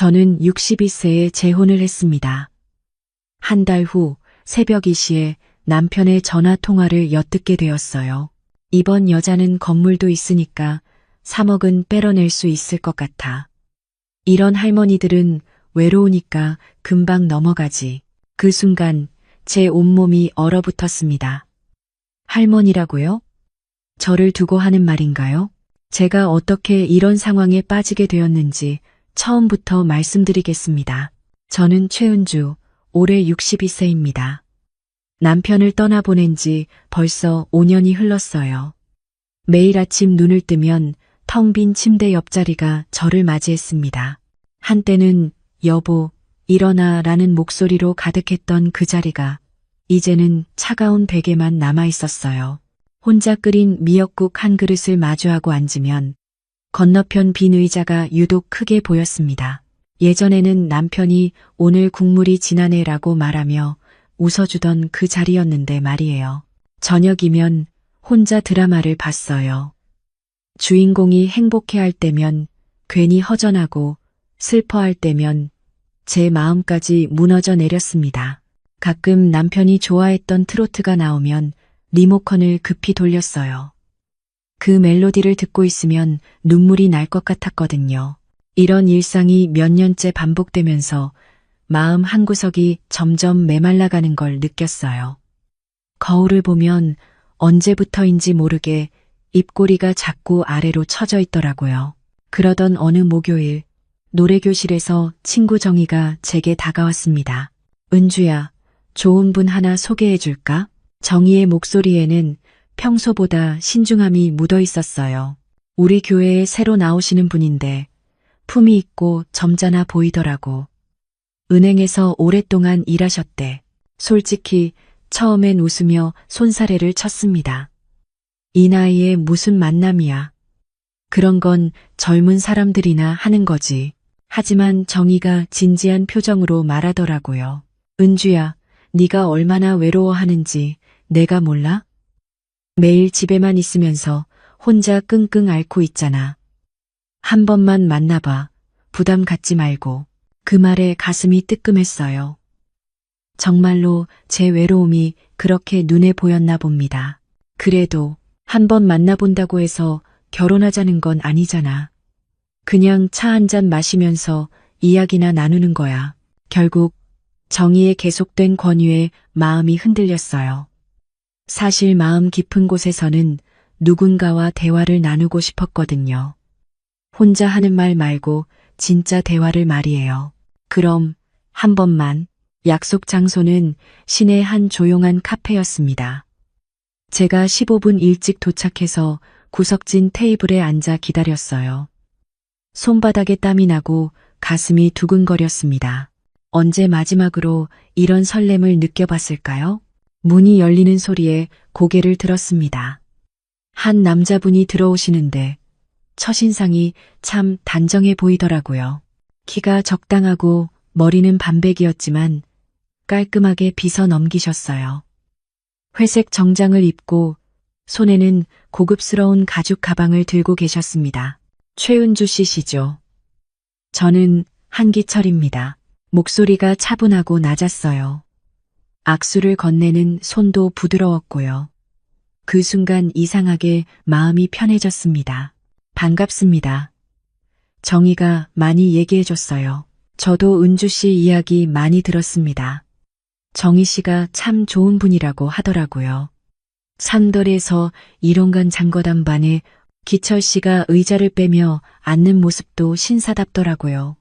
저는 62세에 재혼을 했습니다. 한 달 후 새벽 2시에 남편의 전화 통화를 엿듣게 되었어요. 이번 여자는 건물도 있으니까 3억은 빼뤄낼 수 있을 것 같아. 이런 할머니들은 외로우니까 금방 넘어가지. 그 순간 제 온몸이 얼어붙었습니다. 할머니라고요? 저를 두고 하는 말인가요? 제가 어떻게 이런 상황에 빠지게 되었는지 처음부터 말씀드리겠습니다. 저는 최은주, 올해 62세입니다. 남편을 떠나보낸 지 벌써 5년이 흘렀어요. 매일 아침 눈을 뜨면 텅 빈 침대 옆자리가 저를 맞이했습니다. 한때는 여보, 일어나 라는 목소리로 가득했던 그 자리가 이제는 차가운 베개만 남아 있었어요. 혼자 끓인 미역국 한 그릇을 마주하고 앉으면 건너편 빈 의자가 유독 크게 보였습니다. 예전에는 남편이 오늘 국물이 진하네라고 말하며 웃어주던 그 자리였는데 말이에요. 저녁이면 혼자 드라마를 봤어요. 주인공이 행복해할 때면 괜히 허전하고 슬퍼할 때면 제 마음까지 무너져 내렸습니다. 가끔 남편이 좋아했던 트로트가 나오면 리모컨을 급히 돌렸어요. 그 멜로디를 듣고 있으면 눈물이 날 것 같았거든요. 이런 일상이 몇 년째 반복되면서 마음 한구석이 점점 메말라가는 걸 느꼈어요. 거울을 보면 언제부터인지 모르게 입꼬리가 자꾸 아래로 처져 있더라고요. 그러던 어느 목요일 노래교실에서 친구 정희가 제게 다가왔습니다. 은주야, 좋은 분 하나 소개해 줄까? 정희의 목소리에는 평소보다 신중함이 묻어 있었어요. 우리 교회에 새로 나오시는 분인데 품이 있고 점잖아 보이더라고. 은행에서 오랫동안 일하셨대. 솔직히 처음엔 웃으며 손사래를 쳤습니다. 이 나이에 무슨 만남이야. 그런 건 젊은 사람들이나 하는 거지. 하지만 정희가 진지한 표정으로 말하더라고요. 은주야, 네가 얼마나 외로워하는지 내가 몰라? 매일 집에만 있으면서 혼자 끙끙 앓고 있잖아. 한 번만 만나봐. 부담 갖지 말고. 그 말에 가슴이 뜨끔했어요. 정말로 제 외로움이 그렇게 눈에 보였나 봅니다. 그래도 한 번 만나본다고 해서 결혼하자는 건 아니잖아. 그냥 차 한 잔 마시면서 이야기나 나누는 거야. 결국 정희의 계속된 권유에 마음이 흔들렸어요. 사실 마음 깊은 곳에서는 누군가와 대화를 나누고 싶었거든요. 혼자 하는 말 말고 진짜 대화를 말이에요. 그럼 한 번만. 약속 장소는 시내 한 조용한 카페였습니다. 제가 15분 일찍 도착해서 구석진 테이블에 앉아 기다렸어요. 손바닥에 땀이 나고 가슴이 두근거렸습니다. 언제 마지막으로 이런 설렘을 느껴봤을까요? 문이 열리는 소리에 고개를 들었습니다. 한 남자분이 들어오시는데 첫인상이 참 단정해 보이더라고요. 키가 적당하고 머리는 반백이었지만 깔끔하게 빗어 넘기셨어요. 회색 정장을 입고 손에는 고급스러운 가죽 가방을 들고 계셨습니다. 최은주 씨시죠? 저는 한기철입니다. 목소리가 차분하고 낮았어요. 악수를 건네는 손도 부드러웠고요. 그 순간 이상하게 마음이 편해졌습니다. 반갑습니다. 정희가 많이 얘기해줬어요. 저도 은주 씨 이야기 많이 들었습니다. 정희 씨가 참 좋은 분이라고 하더라고요. 산덜에서 이론간 장거담반에 기철 씨가 의자를 빼며 앉는 모습도 신사답더라고요.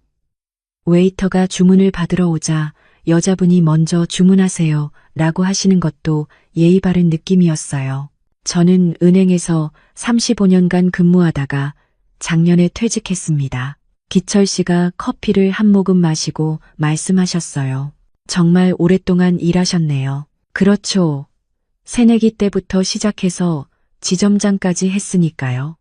웨이터가 주문을 받으러 오자 여자분이 먼저 주문하세요 라고 하시는 것도 예의 바른 느낌이었어요. 저는 은행에서 35년간 근무하다가 작년에 퇴직했습니다. 기철 씨가 커피를 한 모금 마시고 말씀하셨어요. 정말 오랫동안 일하셨네요. 그렇죠. 새내기 때부터 시작해서 지점장까지 했으니까요.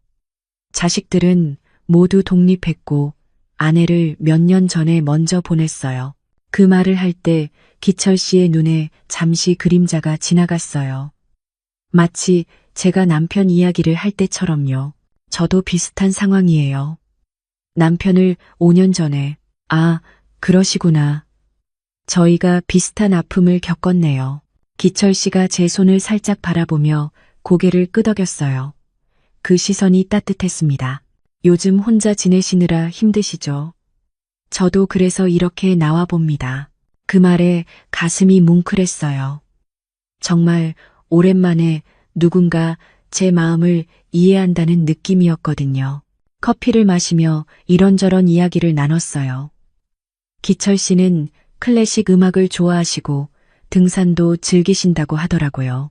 자식들은 모두 독립했고 아내를 몇 년 전에 먼저 보냈어요. 그 말을 할 때 기철 씨의 눈에 잠시 그림자가 지나갔어요. 마치 제가 남편 이야기를 할 때처럼요. 저도 비슷한 상황이에요. 남편을 5년 전에 아, 그러시구나. 저희가 비슷한 아픔을 겪었네요. 기철 씨가 제 손을 살짝 바라보며 고개를 끄덕였어요. 그 시선이 따뜻했습니다. 요즘 혼자 지내시느라 힘드시죠? 저도 그래서 이렇게 나와 봅니다. 그 말에 가슴이 뭉클했어요. 정말 오랜만에 누군가 제 마음을 이해한다는 느낌이었거든요. 커피를 마시며 이런저런 이야기를 나눴어요. 기철 씨는 클래식 음악을 좋아하시고 등산도 즐기신다고 하더라고요.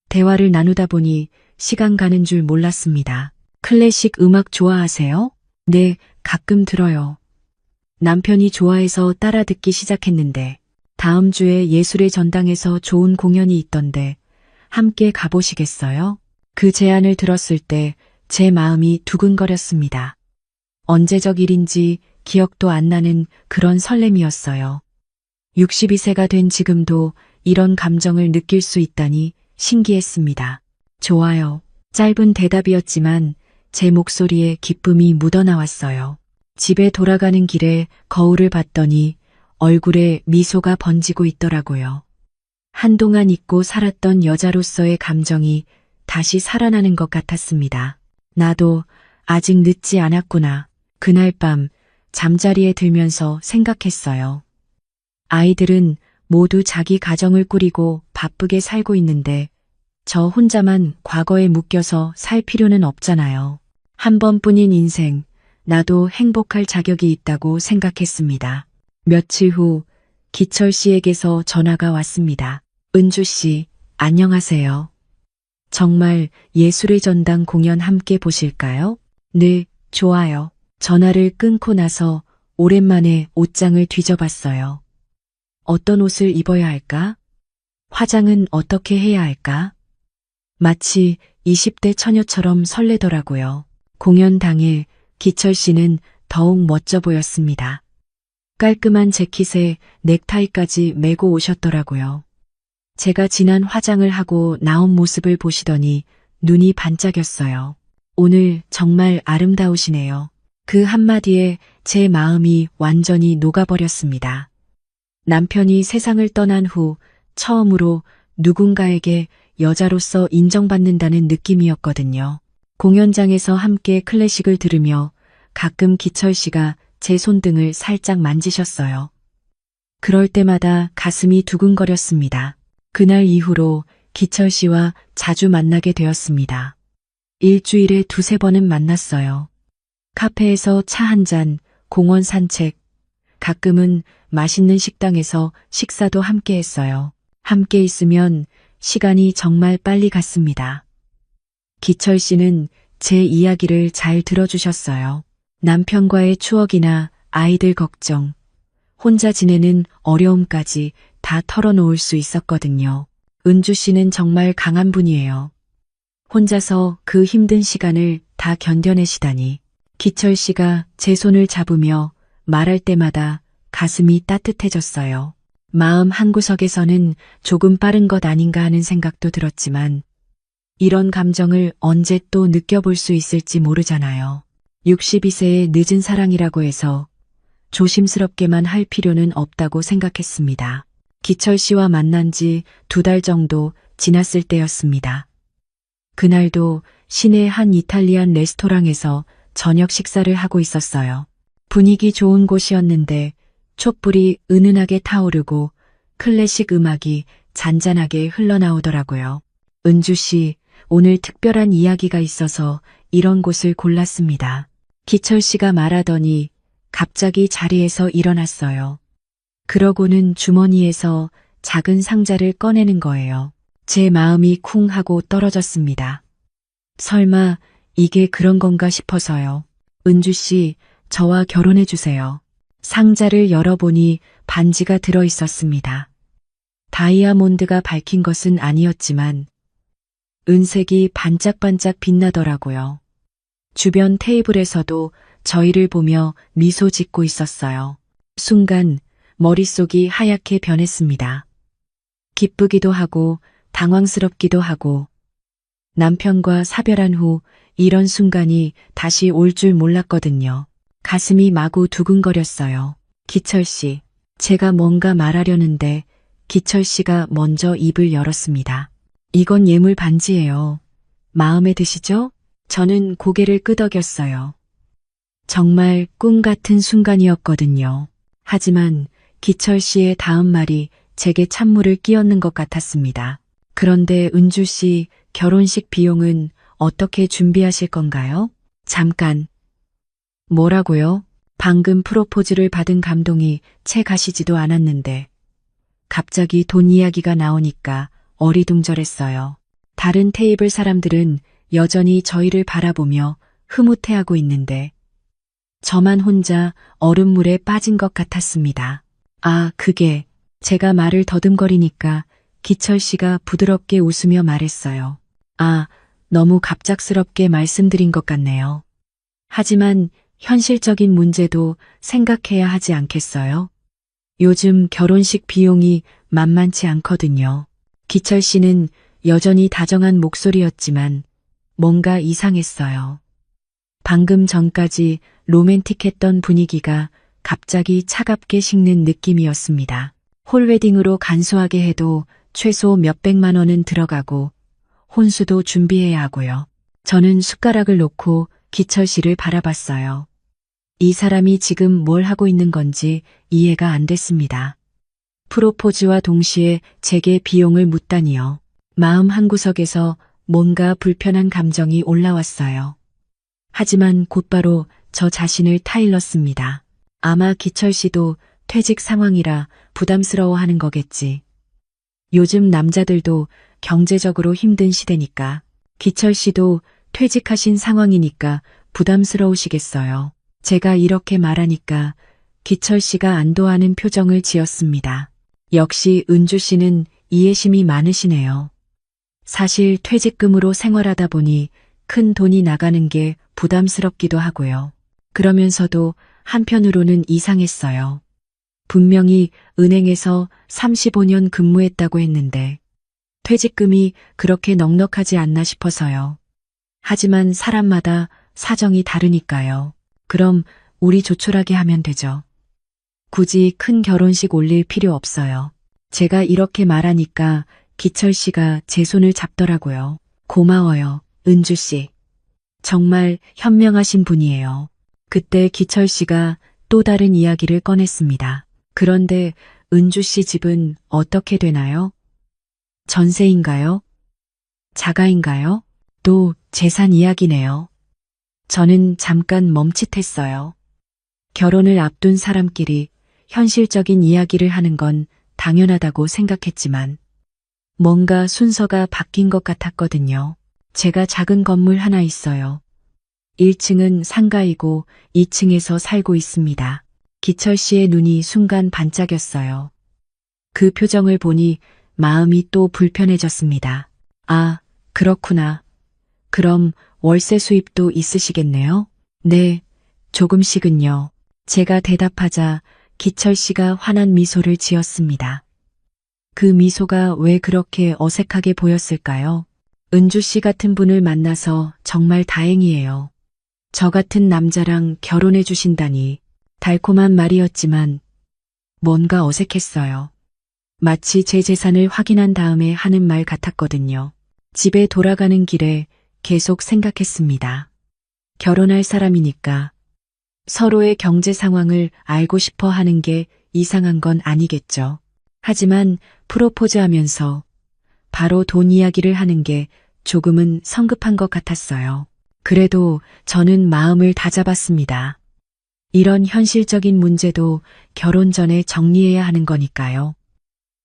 대화를 나누다 보니 시간 가는 줄 몰랐습니다. 클래식 음악 좋아하세요? 네, 가끔 들어요. 남편이 좋아해서 따라 듣기 시작했는데 다음 주에 예술의 전당에서 좋은 공연이 있던데 함께 가보시겠어요? 그 제안을 들었을 때 제 마음이 두근거렸습니다. 언제적 일인지 기억도 안 나는 그런 설렘이었어요. 62세가 된 지금도 이런 감정을 느낄 수 있다니 신기했습니다. 좋아요. 짧은 대답이었지만 제 목소리에 기쁨이 묻어나왔어요. 집에 돌아가는 길에 거울을 봤더니 얼굴에 미소가 번지고 있더라고요. 한동안 잊고 살았던 여자로서의 감정이 다시 살아나는 것 같았습니다. 나도 아직 늦지 않았구나. 그날 밤 잠자리에 들면서 생각했어요. 아이들은 모두 자기 가정을 꾸리고 바쁘게 살고 있는데 저 혼자만 과거에 묶여서 살 필요는 없잖아요. 한 번뿐인 인생, 나도 행복할 자격이 있다고 생각했습니다. 며칠 후 기철 씨에게서 전화가 왔습니다. 은주 씨, 안녕하세요. 정말 예술의 전당 공연 함께 보실까요? 네, 좋아요. 전화를 끊고 나서 오랜만에 옷장을 뒤져봤어요. 어떤 옷을 입어야 할까? 화장은 어떻게 해야 할까? 마치 20대 처녀처럼 설레더라고요. 공연 당일 기철 씨는 더욱 멋져 보였습니다. 깔끔한 재킷에 넥타이까지 메고 오셨더라고요. 제가 진한 화장을 하고 나온 모습을 보시더니 눈이 반짝였어요. 오늘 정말 아름다우시네요. 그 한마디에 제 마음이 완전히 녹아버렸습니다. 남편이 세상을 떠난 후 처음으로 누군가에게 여자로서 인정받는다는 느낌이었거든요. 공연장에서 함께 클래식을 들으며 가끔 기철 씨가 제 손등을 살짝 만지셨어요. 그럴 때마다 가슴이 두근거렸습니다. 그날 이후로 기철 씨와 자주 만나게 되었습니다. 일주일에 두세 번은 만났어요. 카페에서 차 한 잔, 공원 산책, 가끔은 맛있는 식당에서 식사도 함께 했어요. 함께 있으면 시간이 정말 빨리 갔습니다. 기철 씨는 제 이야기를 잘 들어주셨어요. 남편과의 추억이나 아이들 걱정, 혼자 지내는 어려움까지 다 털어놓을 수 있었거든요. 은주 씨는 정말 강한 분이에요. 혼자서 그 힘든 시간을 다 견뎌내시다니. 기철 씨가 제 손을 잡으며 말할 때마다 가슴이 따뜻해졌어요. 마음 한구석에서는 조금 빠른 것 아닌가 하는 생각도 들었지만 이런 감정을 언제 또 느껴볼 수 있을지 모르잖아요. 62세의 늦은 사랑이라고 해서 조심스럽게만 할 필요는 없다고 생각했습니다. 기철 씨와 만난 지 2달 정도 지났을 때였습니다. 그날도 시내 한 이탈리안 레스토랑에서 저녁 식사를 하고 있었어요. 분위기 좋은 곳이었는데 촛불이 은은하게 타오르고 클래식 음악이 잔잔하게 흘러나오더라고요. 은주 씨, 오늘 특별한 이야기가 있어서 이런 곳을 골랐습니다. 기철 씨가 말하더니 갑자기 자리에서 일어났어요. 그러고는 주머니에서 작은 상자를 꺼내는 거예요. 제 마음이 쿵 하고 떨어졌습니다. 설마 이게 그런 건가 싶어서요. 은주 씨, 저와 결혼해 주세요. 상자를 열어보니 반지가 들어 있었습니다. 다이아몬드가 밝힌 것은 아니었지만 은색이 반짝반짝 빛나더라고요. 주변 테이블에서도 저희를 보며 미소 짓고 있었어요. 순간 머릿속이 하얗게 변했습니다. 기쁘기도 하고 당황스럽기도 하고 남편과 사별한 후 이런 순간이 다시 올 줄 몰랐거든요. 가슴이 마구 두근거렸어요. 기철 씨, 제가 뭔가 말하려는데 기철 씨가 먼저 입을 열었습니다. 이건 예물 반지예요. 마음에 드시죠? 저는 고개를 끄덕였어요. 정말 꿈 같은 순간이었거든요. 하지만 기철 씨의 다음 말이 제게 찬물을 끼얹는 것 같았습니다. 그런데 은주 씨 결혼식 비용은 어떻게 준비하실 건가요? 잠깐. 뭐라고요? 방금 프로포즈를 받은 감동이 채 가시지도 않았는데 갑자기 돈 이야기가 나오니까 어리둥절했어요. 다른 테이블 사람들은 여전히 저희를 바라보며 흐뭇해하고 있는데 저만 혼자 얼음물에 빠진 것 같았습니다. 아, 그게 제가 말을 더듬거리니까 기철 씨가 부드럽게 웃으며 말했어요. 아, 너무 갑작스럽게 말씀드린 것 같네요. 하지만 현실적인 문제도 생각해야 하지 않겠어요? 요즘 결혼식 비용이 만만치 않거든요. 기철 씨는 여전히 다정한 목소리였지만 뭔가 이상했어요. 방금 전까지 로맨틱했던 분위기가 갑자기 차갑게 식는 느낌이었습니다. 홀웨딩으로 간소하게 해도 최소 몇백만 원은 들어가고 혼수도 준비해야 하고요. 저는 숟가락을 놓고 기철 씨를 바라봤어요. 이 사람이 지금 뭘 하고 있는 건지 이해가 안 됐습니다. 프로포즈와 동시에 제게 비용을 묻다니요. 마음 한구석에서 뭔가 불편한 감정이 올라왔어요. 하지만 곧바로 저 자신을 타일렀습니다. 아마 기철 씨도 퇴직 상황이라 부담스러워하는 거겠지. 요즘 남자들도 경제적으로 힘든 시대니까 기철 씨도 퇴직하신 상황이니까 부담스러우시겠어요. 제가 이렇게 말하니까 기철 씨가 안도하는 표정을 지었습니다. 역시 은주 씨는 이해심이 많으시네요. 사실 퇴직금으로 생활하다 보니 큰 돈이 나가는 게 부담스럽기도 하고요. 그러면서도 한편으로는 이상했어요. 분명히 은행에서 35년 근무했다고 했는데 퇴직금이 그렇게 넉넉하지 않나 싶어서요. 하지만 사람마다 사정이 다르니까요. 그럼 우리 조촐하게 하면 되죠. 굳이 큰 결혼식 올릴 필요 없어요. 제가 이렇게 말하니까 기철 씨가 제 손을 잡더라고요. 고마워요, 은주 씨. 정말 현명하신 분이에요. 그때 기철 씨가 또 다른 이야기를 꺼냈습니다. 그런데 은주 씨 집은 어떻게 되나요? 전세인가요? 자가인가요? 또 재산 이야기네요. 저는 잠깐 멈칫했어요. 결혼을 앞둔 사람끼리 현실적인 이야기를 하는 건 당연하다고 생각했지만 뭔가 순서가 바뀐 것 같았거든요. 제가 작은 건물 하나 있어요. 1층은 상가이고 2층에서 살고 있습니다. 기철 씨의 눈이 순간 반짝였어요. 그 표정을 보니 마음이 또 불편해졌습니다. 아, 그렇구나. 그럼 월세 수입도 있으시겠네요? 네, 조금씩은요. 제가 대답하자 기철 씨가 환한 미소를 지었습니다. 그 미소가 왜 그렇게 어색하게 보였을까요? 은주 씨 같은 분을 만나서 정말 다행이에요. 저 같은 남자랑 결혼해 주신다니 달콤한 말이었지만 뭔가 어색했어요. 마치 제 재산을 확인한 다음에 하는 말 같았거든요. 집에 돌아가는 길에 계속 생각했습니다. 결혼할 사람이니까 서로의 경제 상황을 알고 싶어 하는 게 이상한 건 아니겠죠. 하지만 프로포즈 하면서 바로 돈 이야기를 하는 게 조금은 성급한 것 같았어요. 그래도 저는 마음을 다잡았습니다. 이런 현실적인 문제도 결혼 전에 정리해야 하는 거니까요.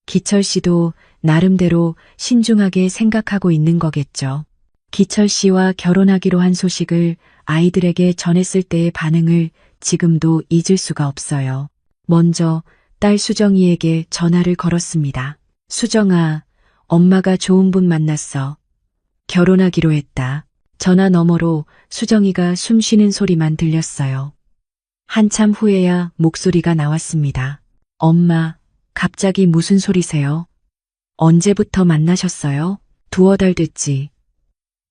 기철 씨도 나름대로 신중하게 생각하고 있는 거겠죠. 기철 씨와 결혼하기로 한 소식을 아이들에게 전했을 때의 반응을 지금도 잊을 수가 없어요. 먼저 딸 수정이에게 전화를 걸었습니다. 수정아, 엄마가 좋은 분 만났어. 결혼하기로 했다. 전화 너머로 수정이가 숨 쉬는 소리만 들렸어요. 한참 후에야 목소리가 나왔습니다. 엄마, 갑자기 무슨 소리세요? 언제부터 만나셨어요? 두어 달 됐지.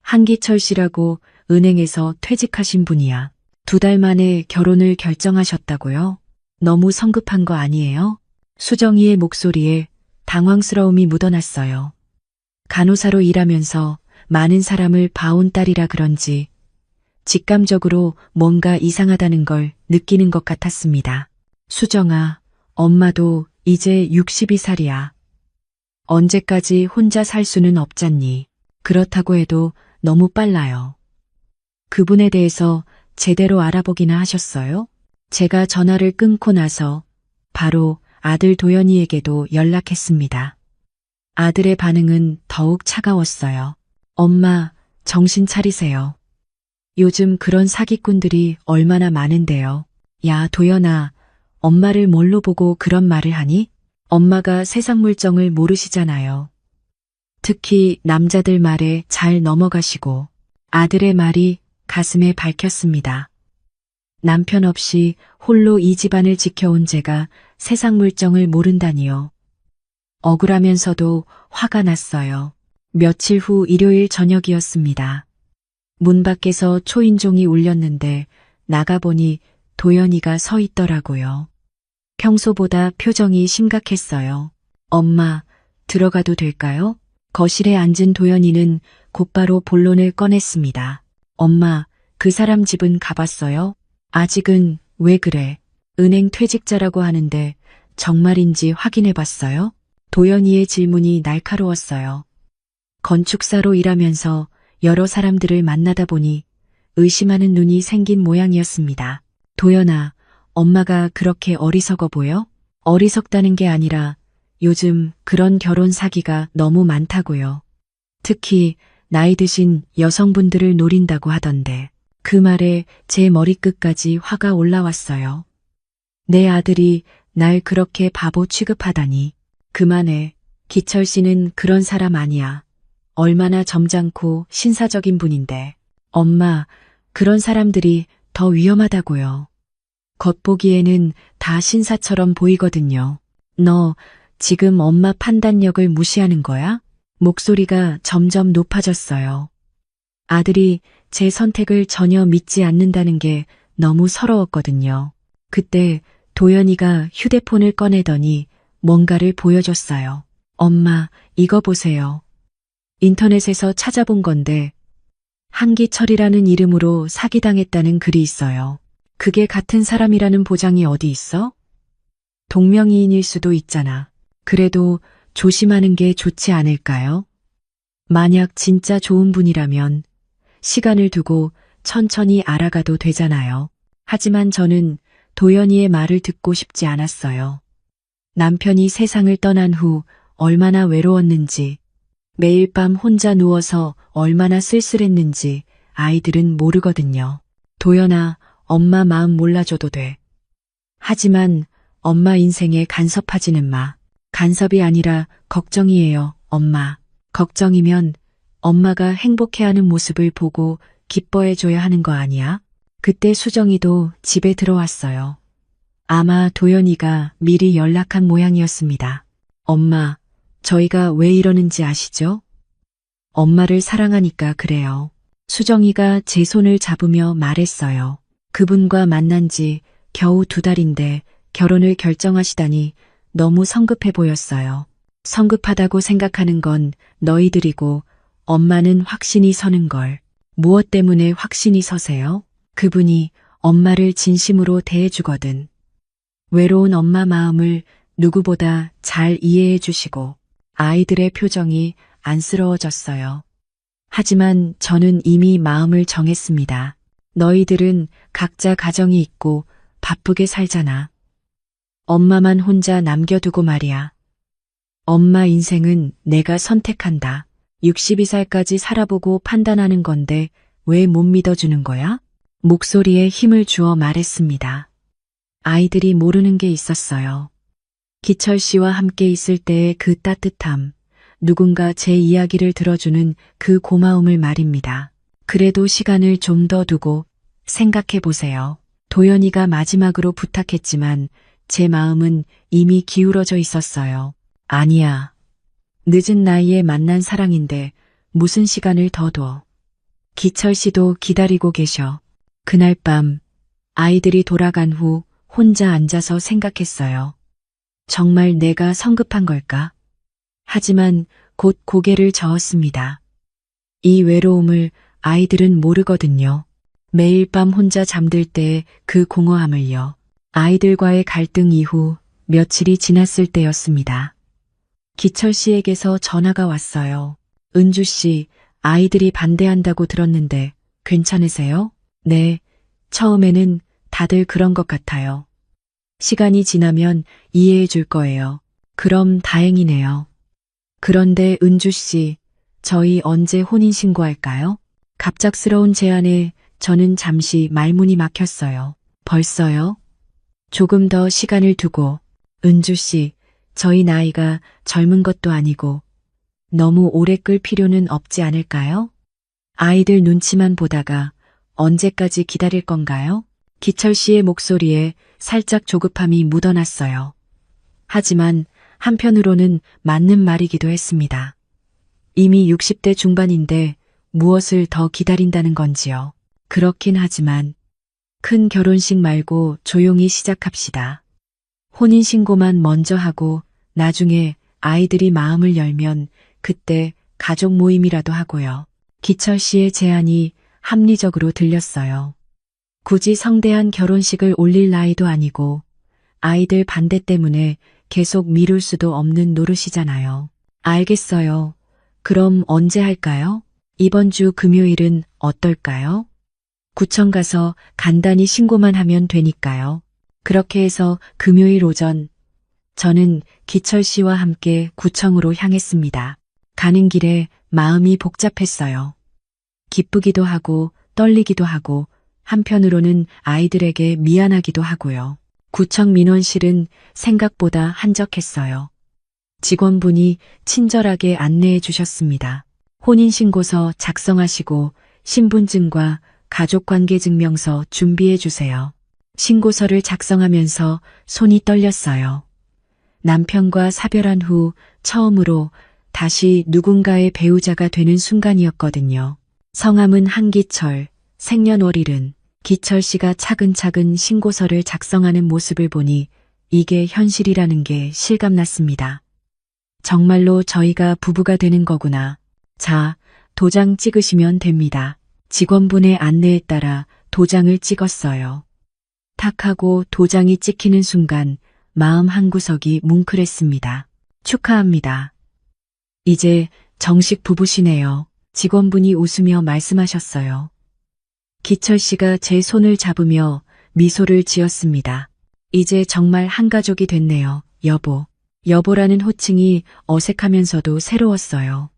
한기철 씨라고 은행에서 퇴직하신 분이야. 2달 만에 결혼을 결정하셨다고요? 너무 성급한 거 아니에요? 수정이의 목소리에 당황스러움이 묻어났어요. 간호사로 일하면서 많은 사람을 봐온 딸이라 그런지 직감적으로 뭔가 이상하다는 걸 느끼는 것 같았습니다. 수정아, 엄마도 이제 62살이야. 언제까지 혼자 살 수는 없잖니. 그렇다고 해도 너무 빨라요. 그분에 대해서 제대로 알아보기나 하셨어요? 제가 전화를 끊고 나서 바로 아들 도연이에게도 연락했습니다. 아들의 반응은 더욱 차가웠어요. 엄마, 정신 차리세요. 요즘 그런 사기꾼들이 얼마나 많은데요. 야, 도연아, 엄마를 뭘로 보고 그런 말을 하니? 엄마가 세상 물정을 모르시잖아요. 특히 남자들 말에 잘 넘어가시고. 아들의 말이 가슴에 박혔습니다. 남편 없이 홀로 이 집안을 지켜온 제가 세상 물정을 모른다니요. 억울하면서도 화가 났어요. 며칠 후 일요일 저녁이었습니다. 문 밖에서 초인종이 울렸는데 나가보니 도연이가 서 있더라고요. 평소보다 표정이 심각했어요. 엄마, 들어가도 될까요? 거실에 앉은 도연이는 곧바로 본론을 꺼냈습니다. 엄마, 그 사람 집은 가봤어요? 아직은. 왜 그래? 은행 퇴직자라고 하는데 정말인지 확인해봤어요? 도연이의 질문이 날카로웠어요. 건축사로 일하면서 여러 사람들을 만나다 보니 의심하는 눈이 생긴 모양이었습니다. 도연아, 엄마가 그렇게 어리석어 보여? 어리석다는 게 아니라 요즘 그런 결혼 사기가 너무 많다고요. 특히 나이 드신 여성분들을 노린다고 하던데. 그 말에 제 머리끝까지 화가 올라왔어요. 내 아들이 날 그렇게 바보 취급하다니. 그만해. 기철 씨는 그런 사람 아니야. 얼마나 점잖고 신사적인 분인데. 엄마, 그런 사람들이 더 위험하다고요. 겉보기에는 다 신사처럼 보이거든요. 너 지금 엄마 판단력을 무시하는 거야? 목소리가 점점 높아졌어요. 아들이 제 선택을 전혀 믿지 않는다는 게 너무 서러웠거든요. 그때 도연이가 휴대폰을 꺼내더니 뭔가를 보여줬어요. 엄마, 이거 보세요. 인터넷에서 찾아본 건데 한기철이라는 이름으로 사기당했다는 글이 있어요. 그게 같은 사람이라는 보장이 어디 있어? 동명이인일 수도 있잖아. 그래도 조심하는 게 좋지 않을까요? 만약 진짜 좋은 분이라면 시간을 두고 천천히 알아가도 되잖아요. 하지만 저는 도연이의 말을 듣고 싶지 않았어요. 남편이 세상을 떠난 후 얼마나 외로웠는지, 매일 밤 혼자 누워서 얼마나 쓸쓸했는지 아이들은 모르거든요. 도연아, 엄마 마음 몰라줘도 돼. 하지만 엄마 인생에 간섭하지는 마. 간섭이 아니라 걱정이에요, 엄마. 걱정이면 엄마가 행복해하는 모습을 보고 기뻐해줘야 하는 거 아니야? 그때 수정이도 집에 들어왔어요. 아마 도연이가 미리 연락한 모양이었습니다. 엄마, 저희가 왜 이러는지 아시죠? 엄마를 사랑하니까 그래요. 수정이가 제 손을 잡으며 말했어요. 그분과 만난 지 겨우 2달인데 결혼을 결정하시다니 너무 성급해 보였어요. 성급하다고 생각하는 건 너희들이고 엄마는 확신이 서는 걸. 무엇 때문에 확신이 서세요? 그분이 엄마를 진심으로 대해주거든. 외로운 엄마 마음을 누구보다 잘 이해해 주시고 아이들의 표정이 안쓰러워졌어요. 하지만 저는 이미 마음을 정했습니다. 너희들은 각자 가정이 있고 바쁘게 살잖아. 엄마만 혼자 남겨두고 말이야. 엄마 인생은 내가 선택한다. 62살까지 살아보고 판단하는 건데 왜 못 믿어주는 거야? 목소리에 힘을 주어 말했습니다. 아이들이 모르는 게 있었어요. 기철 씨와 함께 있을 때의 그 따뜻함, 누군가 제 이야기를 들어주는 그 고마움을 말입니다. 그래도 시간을 좀 더 두고 생각해 보세요. 도연이가 마지막으로 부탁했지만 제 마음은 이미 기울어져 있었어요. 아니야. 늦은 나이에 만난 사랑인데 무슨 시간을 더 둬. 기철 씨도 기다리고 계셔. 그날 밤 아이들이 돌아간 후 혼자 앉아서 생각했어요. 정말 내가 성급한 걸까? 하지만 곧 고개를 저었습니다. 이 외로움을 아이들은 모르거든요. 매일 밤 혼자 잠들 때 그 공허함을요. 아이들과의 갈등 이후 며칠이 지났을 때였습니다. 기철 씨에게서 전화가 왔어요. 은주 씨, 아이들이 반대한다고 들었는데 괜찮으세요? 네, 처음에는 다들 그런 것 같아요. 시간이 지나면 이해해 줄 거예요. 그럼 다행이네요. 그런데 은주 씨, 저희 언제 혼인신고할까요? 갑작스러운 제안에 저는 잠시 말문이 막혔어요. 벌써요? 조금 더 시간을 두고, 은주 씨, 저희 나이가 젊은 것도 아니고 너무 오래 끌 필요는 없지 않을까요? 아이들 눈치만 보다가 언제까지 기다릴 건가요? 기철 씨의 목소리에 살짝 조급함이 묻어났어요. 하지만 한편으로는 맞는 말이기도 했습니다. 이미 60대 중반인데 무엇을 더 기다린다는 건지요. 그렇긴 하지만 큰 결혼식 말고 조용히 시작합시다. 혼인신고만 먼저 하고 나중에 아이들이 마음을 열면 그때 가족 모임이라도 하고요. 기철 씨의 제안이 합리적으로 들렸어요. 굳이 성대한 결혼식을 올릴 나이도 아니고 아이들 반대 때문에 계속 미룰 수도 없는 노릇이잖아요. 알겠어요. 그럼 언제 할까요? 이번 주 금요일은 어떨까요? 구청 가서 간단히 신고만 하면 되니까요. 그렇게 해서 금요일 오전 저는 기철 씨와 함께 구청으로 향했습니다. 가는 길에 마음이 복잡했어요. 기쁘기도 하고 떨리기도 하고 한편으로는 아이들에게 미안하기도 하고요. 구청 민원실은 생각보다 한적했어요. 직원분이 친절하게 안내해 주셨습니다. 혼인신고서 작성하시고 신분증과 가족관계증명서 준비해 주세요. 신고서를 작성하면서 손이 떨렸어요. 남편과 사별한 후 처음으로 다시 누군가의 배우자가 되는 순간이었거든요. 성함은 한기철, 생년월일은 기철 씨가 차근차근 신고서를 작성하는 모습을 보니 이게 현실이라는 게 실감났습니다. 정말로 저희가 부부가 되는 거구나. 자, 도장 찍으시면 됩니다. 직원분의 안내에 따라 도장을 찍었어요. 탁 하고 도장이 찍히는 순간 마음 한구석이 뭉클했습니다. 축하합니다. 이제 정식 부부시네요. 직원분이 웃으며 말씀하셨어요. 기철 씨가 제 손을 잡으며 미소를 지었습니다. 이제 정말 한 가족이 됐네요, 여보. 여보라는 호칭이 어색하면서도 새로웠어요.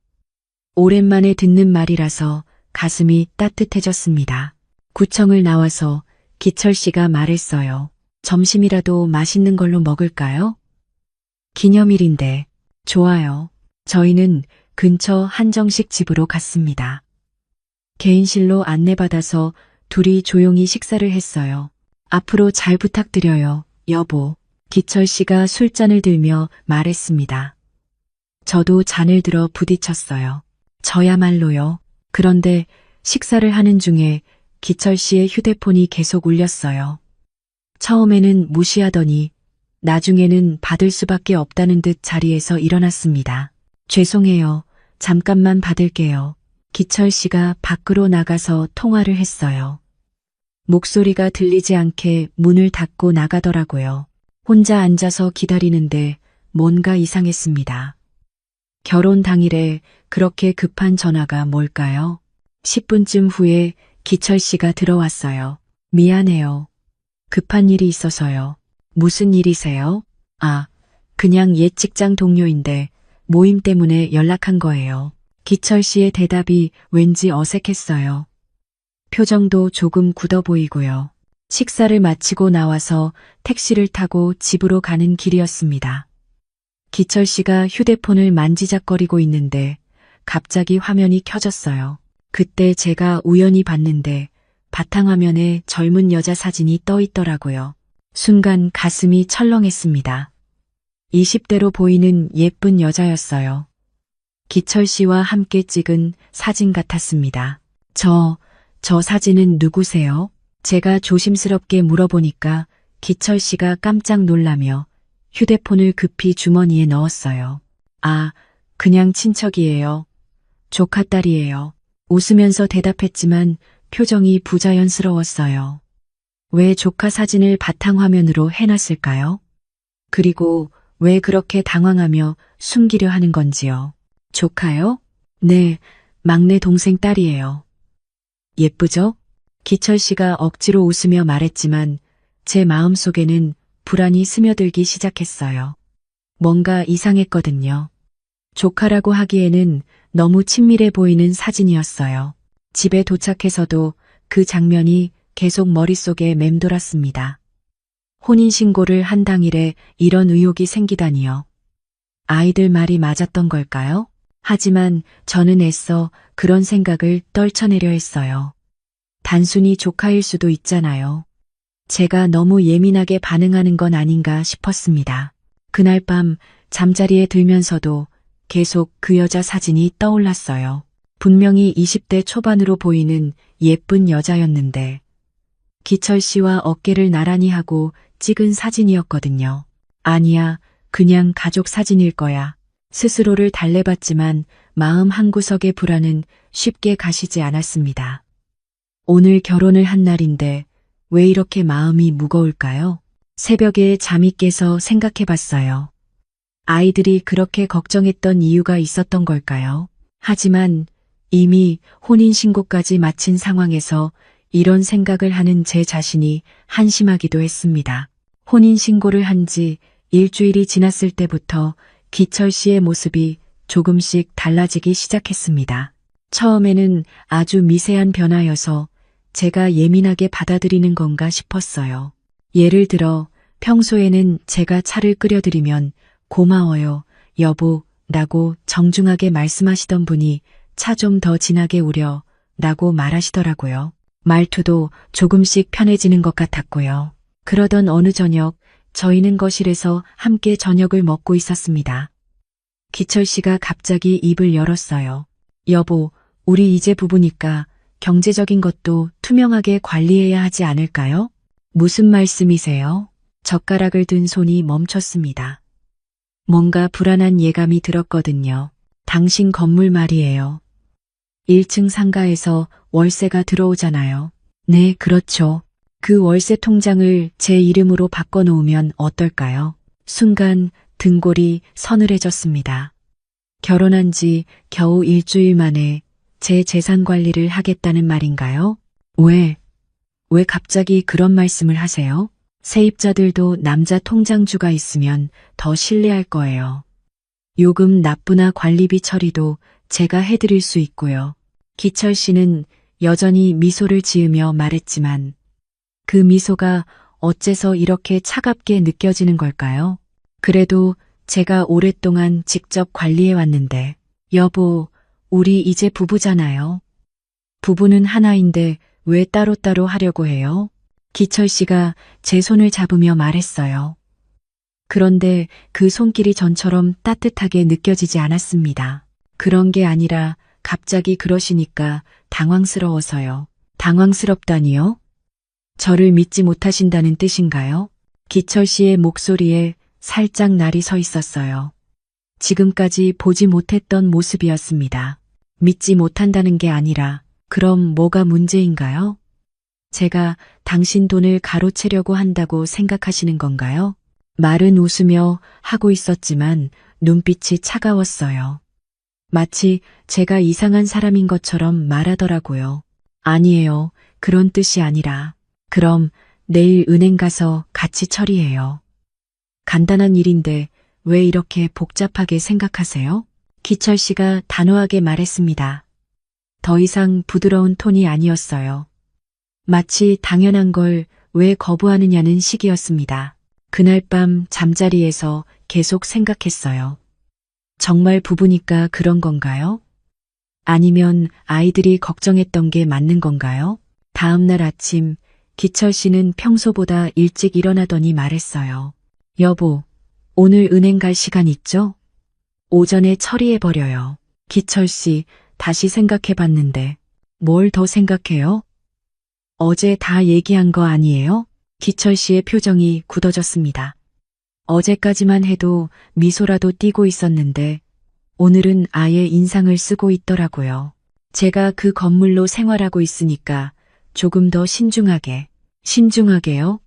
오랜만에 듣는 말이라서 가슴이 따뜻해졌습니다. 구청을 나와서 기철 씨가 말했어요. 점심이라도 맛있는 걸로 먹을까요? 기념일인데. 좋아요. 저희는 근처 한정식 집으로 갔습니다. 개인실로 안내받아서 둘이 조용히 식사를 했어요. 앞으로 잘 부탁드려요, 여보. 기철 씨가 술잔을 들며 말했습니다. 저도 잔을 들어 부딪혔어요. 저야말로요. 그런데 식사를 하는 중에 기철 씨의 휴대폰이 계속 울렸어요. 처음에는 무시하더니 나중에는 받을 수밖에 없다는 듯 자리에서 일어났습니다. 죄송해요. 잠깐만 받을게요. 기철 씨가 밖으로 나가서 통화를 했어요. 목소리가 들리지 않게 문을 닫고 나가더라고요. 혼자 앉아서 기다리는데 뭔가 이상했습니다. 결혼 당일에 그렇게 급한 전화가 뭘까요? 10분쯤 후에 기철 씨가 들어왔어요. 미안해요. 급한 일이 있어서요. 무슨 일이세요? 아, 그냥 옛 직장 동료인데 모임 때문에 연락한 거예요. 기철 씨의 대답이 왠지 어색했어요. 표정도 조금 굳어 보이고요. 식사를 마치고 나와서 택시를 타고 집으로 가는 길이었습니다. 기철 씨가 휴대폰을 만지작거리고 있는데 갑자기 화면이 켜졌어요. 그때 제가 우연히 봤는데 바탕화면에 젊은 여자 사진이 떠 있더라고요. 순간 가슴이 철렁했습니다. 20대로 보이는 예쁜 여자였어요. 기철 씨와 함께 찍은 사진 같았습니다. 저 사진은 누구세요? 제가 조심스럽게 물어보니까 기철 씨가 깜짝 놀라며 휴대폰을 급히 주머니에 넣었어요. 아, 그냥 친척이에요. 조카 딸이에요. 웃으면서 대답했지만 표정이 부자연스러웠어요. 왜 조카 사진을 바탕화면으로 해놨을까요? 그리고 왜 그렇게 당황하며 숨기려 하는 건지요. 조카요? 네, 막내 동생 딸이에요. 예쁘죠? 기철 씨가 억지로 웃으며 말했지만 제 마음속에는 불안이 스며들기 시작했어요. 뭔가 이상했거든요. 조카라고 하기에는 너무 친밀해 보이는 사진이었어요. 집에 도착해서도 그 장면이 계속 머릿속에 맴돌았습니다. 혼인신고를 한 당일에 이런 의혹이 생기다니요. 아이들 말이 맞았던 걸까요? 하지만 저는 애써 그런 생각을 떨쳐내려 했어요. 단순히 조카일 수도 있잖아요. 제가 너무 예민하게 반응하는 건 아닌가 싶었습니다. 그날 밤 잠자리에 들면서도 계속 그 여자 사진이 떠올랐어요. 분명히 20대 초반으로 보이는 예쁜 여자였는데 기철 씨와 어깨를 나란히 하고 찍은 사진이었거든요. 아니야, 그냥 가족 사진일 거야. 스스로를 달래봤지만 마음 한구석의 불안은 쉽게 가시지 않았습니다. 오늘 결혼을 한 날인데 왜 이렇게 마음이 무거울까요? 새벽에 잠이 깨서 생각해봤어요. 아이들이 그렇게 걱정했던 이유가 있었던 걸까요? 하지만 이미 혼인신고까지 마친 상황에서 이런 생각을 하는 제 자신이 한심하기도 했습니다. 혼인신고를 한 지 일주일이 지났을 때부터 기철 씨의 모습이 조금씩 달라지기 시작했습니다. 처음에는 아주 미세한 변화여서 제가 예민하게 받아들이는 건가 싶었어요. 예를 들어 평소에는 제가 차를 끓여드리면 고마워요, 여보, 라고 정중하게 말씀하시던 분이 차 좀 더 진하게 우려, 라고 말하시더라고요. 말투도 조금씩 편해지는 것 같았고요. 그러던 어느 저녁 저희는 거실에서 함께 저녁을 먹고 있었습니다. 기철 씨가 갑자기 입을 열었어요. 여보, 우리 이제 부부니까 경제적인 것도 투명하게 관리해야 하지 않을까요? 무슨 말씀이세요? 젓가락을 든 손이 멈췄습니다. 뭔가 불안한 예감이 들었거든요. 당신 건물 말이에요. 1층 상가에서 월세가 들어오잖아요. 네, 그렇죠. 그 월세 통장을 제 이름으로 바꿔놓으면 어떨까요? 순간 등골이 서늘해졌습니다. 결혼한 지 겨우 일주일 만에 제 재산 관리를 하겠다는 말인가요? 왜 갑자기 그런 말씀을 하세요? 세입자들도 남자 통장주가 있으면 더 신뢰할 거예요. 요금 납부나 관리비 처리도 제가 해드릴 수 있고요. 기철 씨는 여전히 미소를 지으며 말했지만 그 미소가 어째서 이렇게 차갑게 느껴지는 걸까요? 그래도 제가 오랫동안 직접 관리해 왔는데, 여보, 우리 이제 부부잖아요. 부부는 하나인데 왜 따로따로 하려고 해요? 기철 씨가 제 손을 잡으며 말했어요. 그런데 그 손길이 전처럼 따뜻하게 느껴지지 않았습니다. 그런 게 아니라 갑자기 그러시니까 당황스러워서요. 당황스럽다니요? 저를 믿지 못하신다는 뜻인가요? 기철 씨의 목소리에 살짝 날이 서 있었어요. 지금까지 보지 못했던 모습이었습니다. 믿지 못한다는 게 아니라 그럼 뭐가 문제인가요? 제가 당신 돈을 가로채려고 한다고 생각하시는 건가요? 말은 웃으며 하고 있었지만 눈빛이 차가웠어요. 마치 제가 이상한 사람인 것처럼 말하더라고요. 아니에요. 그런 뜻이 아니라. 그럼 내일 은행 가서 같이 처리해요. 간단한 일인데 왜 이렇게 복잡하게 생각하세요? 기철 씨가 단호하게 말했습니다. 더 이상 부드러운 톤이 아니었어요. 마치 당연한 걸 왜 거부하느냐는 식이었습니다. 그날 밤 잠자리에서 계속 생각했어요. 정말 부부니까 그런 건가요? 아니면 아이들이 걱정했던 게 맞는 건가요? 다음 날 아침 기철 씨는 평소보다 일찍 일어나더니 말했어요. 여보, 오늘 은행 갈 시간 있죠? 오전에 처리해버려요. 기철 씨, 다시 생각해봤는데 뭘 더 생각해요? 어제 다 얘기한 거 아니에요? 기철 씨의 표정이 굳어졌습니다. 어제까지만 해도 미소라도 띠고 있었는데 오늘은 아예 인상을 쓰고 있더라고요. 제가 그 건물로 생활하고 있으니까 조금 더 신중하게요?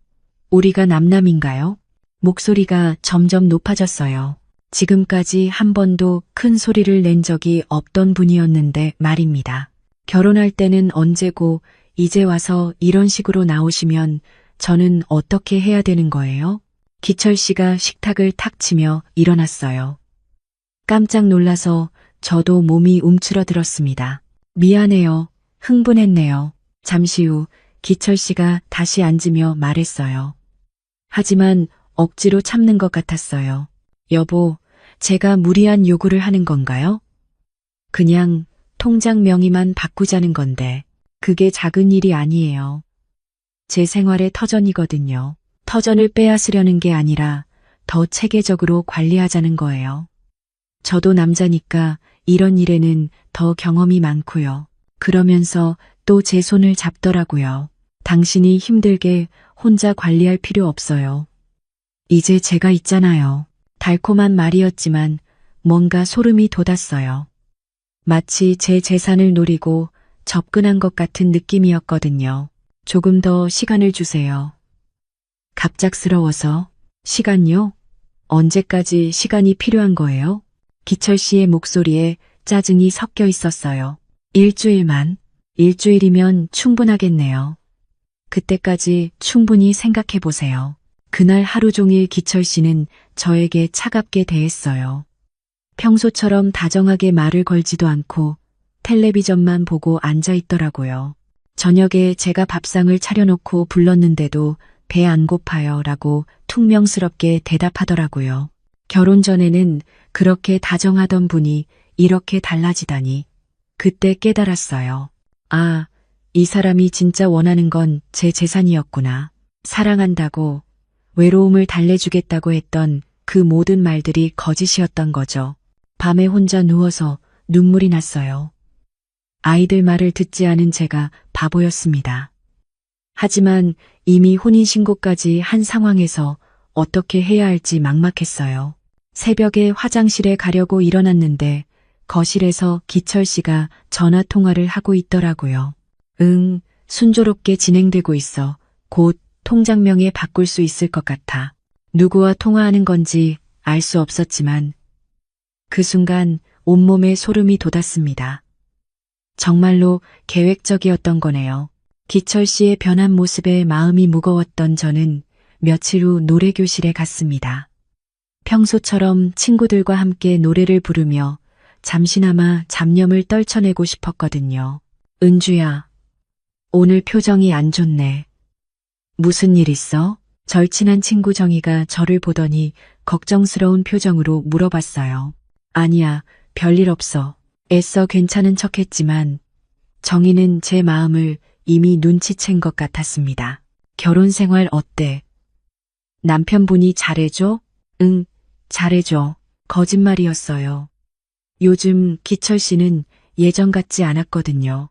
우리가 남남인가요? 목소리가 점점 높아졌어요. 지금까지 한 번도 큰 소리를 낸 적이 없던 분이었는데 말입니다. 결혼할 때는 언제고 이제 와서 이런 식으로 나오시면 저는 어떻게 해야 되는 거예요? 기철 씨가 식탁을 탁 치며 일어났어요. 깜짝 놀라서 저도 몸이 움츠러들었습니다. 미안해요. 흥분했네요. 잠시 후 기철 씨가 다시 앉으며 말했어요. 하지만 억지로 참는 것 같았어요. 여보, 제가 무리한 요구를 하는 건가요? 그냥 통장 명의만 바꾸자는 건데 그게 작은 일이 아니에요. 제 생활의 터전이거든요. 터전을 빼앗으려는 게 아니라 더 체계적으로 관리하자는 거예요. 저도 남자니까 이런 일에는 더 경험이 많고요. 그러면서 또 제 손을 잡더라고요. 당신이 힘들게 혼자 관리할 필요 없어요. 이제 제가 있잖아요. 달콤한 말이었지만 뭔가 소름이 돋았어요. 마치 제 재산을 노리고 접근한 것 같은 느낌이었거든요. 조금 더 시간을 주세요. 갑작스러워서. 시간요? 언제까지 시간이 필요한 거예요? 기철 씨의 목소리에 짜증이 섞여 있었어요. 일주일이면 충분하겠네요. 그때까지 충분히 생각해 보세요. 그날 하루 종일 기철 씨는 저에게 차갑게 대했어요. 평소처럼 다정하게 말을 걸지도 않고 텔레비전만 보고 앉아 있더라고요. 저녁에 제가 밥상을 차려놓고 불렀는데도 배 안 고파요 라고 퉁명스럽게 대답하더라고요. 결혼 전에는 그렇게 다정하던 분이 이렇게 달라지다니. 그때 깨달았어요. 아, 이 사람이 진짜 원하는 건 제 재산이었구나. 사랑한다고, 외로움을 달래주겠다고 했던 그 모든 말들이 거짓이었던 거죠. 밤에 혼자 누워서 눈물이 났어요. 아이들 말을 듣지 않은 제가 바보였습니다. 하지만 이미 혼인신고까지 한 상황에서 어떻게 해야 할지 막막했어요. 새벽에 화장실에 가려고 일어났는데 거실에서 기철 씨가 전화 통화를 하고 있더라고요. 응, 순조롭게 진행되고 있어. 곧 통장명에 바꿀 수 있을 것 같아. 누구와 통화하는 건지 알 수 없었지만 그 순간 온몸에 소름이 돋았습니다. 정말로 계획적이었던 거네요. 기철 씨의 변한 모습에 마음이 무거웠던 저는 며칠 후 노래교실에 갔습니다. 평소처럼 친구들과 함께 노래를 부르며 잠시나마 잡념을 떨쳐내고 싶었거든요. 은주야, 오늘 표정이 안 좋네. 무슨 일 있어? 절친한 친구 정희가 저를 보더니 걱정스러운 표정으로 물어봤어요. 아니야, 별일 없어. 애써 괜찮은 척했지만 정희는 제 마음을 이미 눈치챈 것 같았습니다. 결혼 생활 어때? 남편분이 잘해줘? 응, 잘해줘. 거짓말이었어요. 요즘 기철 씨는 예전 같지 않았거든요.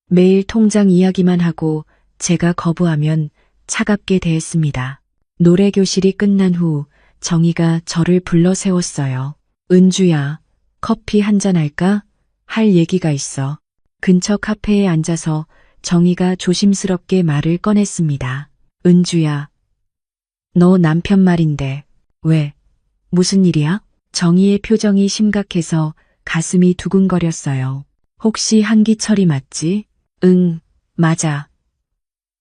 매일 통장 이야기만 하고 제가 거부하면 차갑게 대했습니다. 노래 교실이 끝난 후 정희가 저를 불러 세웠어요. 은주야, 커피 한잔 할까? 할 얘기가 있어. 근처 카페에 앉아서 정희가 조심스럽게 말을 꺼냈습니다. 은주야, 너 남편 말인데 왜? 무슨 일이야? 정희의 표정이 심각해서 가슴이 두근거렸어요. 혹시 한기철이 맞지? 응, 맞아.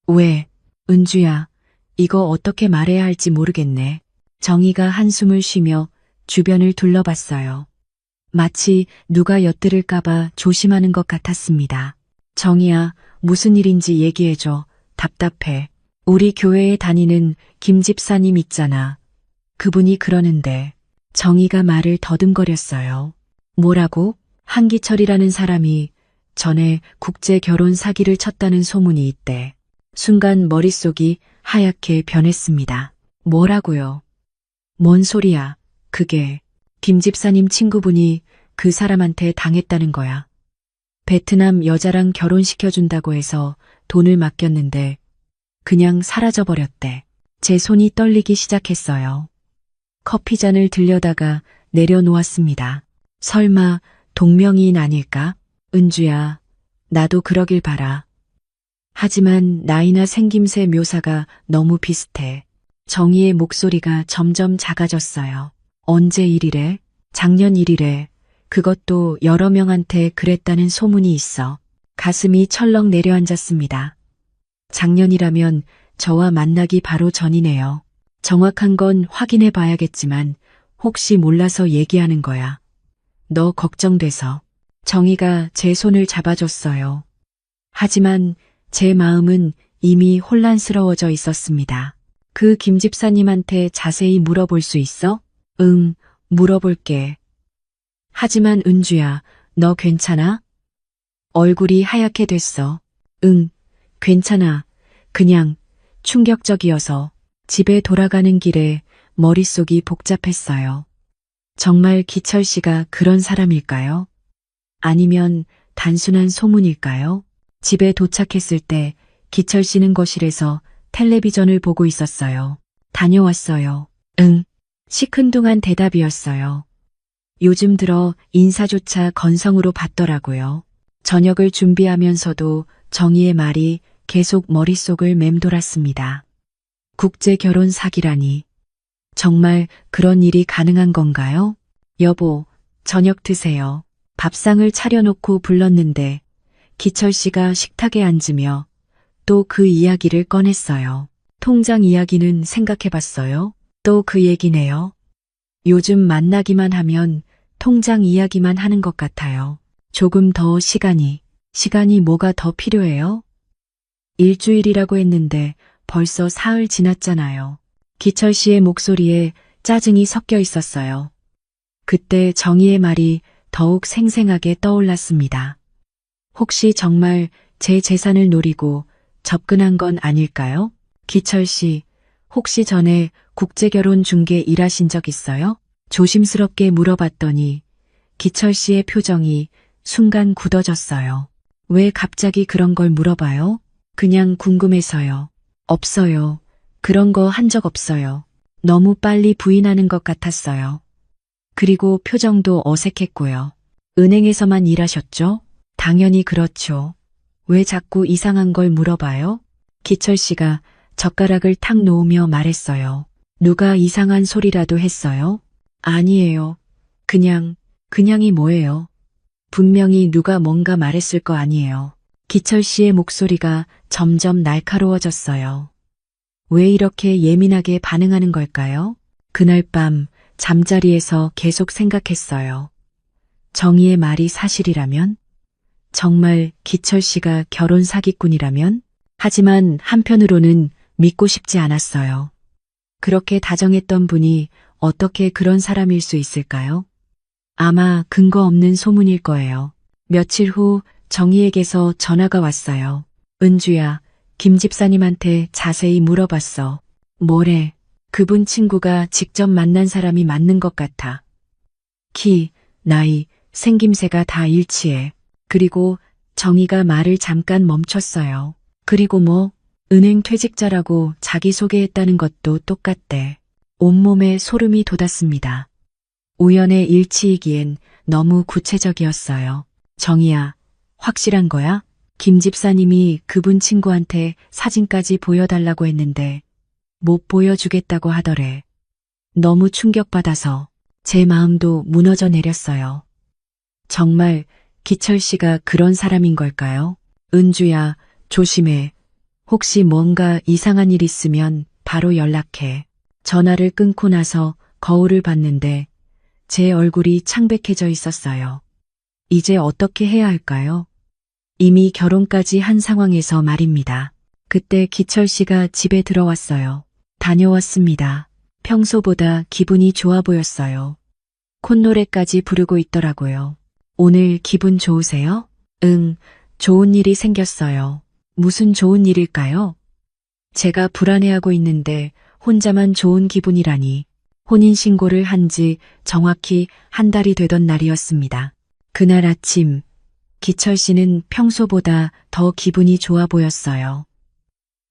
왜? 은주야, 이거 어떻게 말해야 할지 모르겠네. 정희가 한숨을 쉬며 주변을 둘러봤어요. 마치 누가 엿들을까봐 조심하는 것 같았습니다. 정희야, 무슨 일인지 얘기해줘. 답답해. 우리 교회에 다니는 김 집사님 있잖아. 그분이 그러는데. 정희가 말을 더듬거렸어요. 뭐라고? 한기철이라는 사람이 전에 국제 결혼 사기를 쳤다는 소문이 있대. 순간 머릿속이 하얗게 변했습니다. 뭐라고요? 뭔 소리야? 그게 김 집사님 친구분이 그 사람한테 당했다는 거야. 베트남 여자랑 결혼시켜준다고 해서 돈을 맡겼는데 그냥 사라져버렸대. 제 손이 떨리기 시작했어요. 커피잔을 들여다가 내려놓았습니다. 설마 동명이인 아닐까? 은주야, 나도 그러길 바라. 하지만 나이나 생김새 묘사가 너무 비슷해. 정희의 목소리가 점점 작아졌어요. 언제 일이래? 작년 일이래. 그것도 여러 명한테 그랬다는 소문이 있어. 가슴이 철렁 내려앉았습니다. 작년이라면 저와 만나기 바로 전이네요. 정확한 건 확인해 봐야겠지만 혹시 몰라서 얘기하는 거야. 너 걱정돼서. 정희가 제 손을 잡아줬어요. 하지만 제 마음은 이미 혼란스러워져 있었습니다. 그 김 집사님한테 자세히 물어볼 수 있어? 응, 물어볼게. 하지만 은주야, 너 괜찮아? 얼굴이 하얗게 됐어. 응, 괜찮아. 그냥 충격적이어서. 집에 돌아가는 길에 머릿속이 복잡했어요. 정말 기철 씨가 그런 사람일까요? 아니면 단순한 소문일까요? 집에 도착했을 때 기철 씨는 거실에서 텔레비전을 보고 있었어요. 다녀왔어요. 응. 시큰둥한 대답이었어요. 요즘 들어 인사조차 건성으로 받더라고요. 저녁을 준비하면서도 정희의 말이 계속 머릿속을 맴돌았습니다. 국제 결혼 사기라니. 정말 그런 일이 가능한 건가요? 여보, 저녁 드세요. 밥상을 차려놓고 불렀는데 기철 씨가 식탁에 앉으며 또 그 이야기를 꺼냈어요. 통장 이야기는 생각해봤어요? 또 그 얘기네요. 요즘 만나기만 하면 통장 이야기만 하는 것 같아요. 조금 더 시간이 뭐가 더 필요해요? 일주일이라고 했는데 벌써 사흘 지났잖아요. 기철 씨의 목소리에 짜증이 섞여 있었어요. 그때 정희의 말이 더욱 생생하게 떠올랐습니다. 혹시 정말 제 재산을 노리고 접근한 건 아닐까요? 기철 씨, 혹시 전에 국제결혼 중개 일하신 적 있어요? 조심스럽게 물어봤더니 기철 씨의 표정이 순간 굳어졌어요. 왜 갑자기 그런 걸 물어봐요? 그냥 궁금해서요. 없어요. 그런 거 한 적 없어요. 너무 빨리 부인하는 것 같았어요. 그리고 표정도 어색했고요. 은행에서만 일하셨죠? 당연히 그렇죠. 왜 자꾸 이상한 걸 물어봐요? 기철 씨가 젓가락을 탁 놓으며 말했어요. 누가 이상한 소리라도 했어요? 아니에요. 그냥이 뭐예요? 분명히 누가 뭔가 말했을 거 아니에요. 기철 씨의 목소리가 점점 날카로워졌어요. 왜 이렇게 예민하게 반응하는 걸까요? 그날 밤 잠자리에서 계속 생각했어요. 정희의 말이 사실이라면? 정말 기철 씨가 결혼 사기꾼이라면? 하지만 한편으로는 믿고 싶지 않았어요. 그렇게 다정했던 분이 어떻게 그런 사람일 수 있을까요? 아마 근거 없는 소문일 거예요. 며칠 후 정희에게서 전화가 왔어요. 은주야, 김 집사님한테 자세히 물어봤어. 뭐래? 그분 친구가 직접 만난 사람이 맞는 것 같아. 키, 나이, 생김새가 다 일치해. 그리고 정희가 말을 잠깐 멈췄어요. 그리고 뭐? 은행 퇴직자라고 자기소개했다는 것도 똑같대. 온몸에 소름이 돋았습니다. 우연의 일치이기엔 너무 구체적이었어요. 정희야, 확실한 거야? 김 집사님이 그분 친구한테 사진까지 보여달라고 했는데 못 보여주겠다고 하더래. 너무 충격받아서 제 마음도 무너져 내렸어요. 정말 기철 씨가 그런 사람인 걸까요? 은주야, 조심해. 혹시 뭔가 이상한 일 있으면 바로 연락해. 전화를 끊고 나서 거울을 봤는데 제 얼굴이 창백해져 있었어요. 이제 어떻게 해야 할까요? 이미 결혼까지 한 상황에서 말입니다. 그때 기철 씨가 집에 들어왔어요. 다녀왔습니다. 평소보다 기분이 좋아 보였어요. 콧노래까지 부르고 있더라고요. 오늘 기분 좋으세요? 응, 좋은 일이 생겼어요. 무슨 좋은 일일까요? 제가 불안해하고 있는데 혼자만 좋은 기분이라니. 혼인신고를 한 지 정확히 한 달이 되던 날이었습니다. 그날 아침 기철 씨는 평소보다 더 기분이 좋아 보였어요.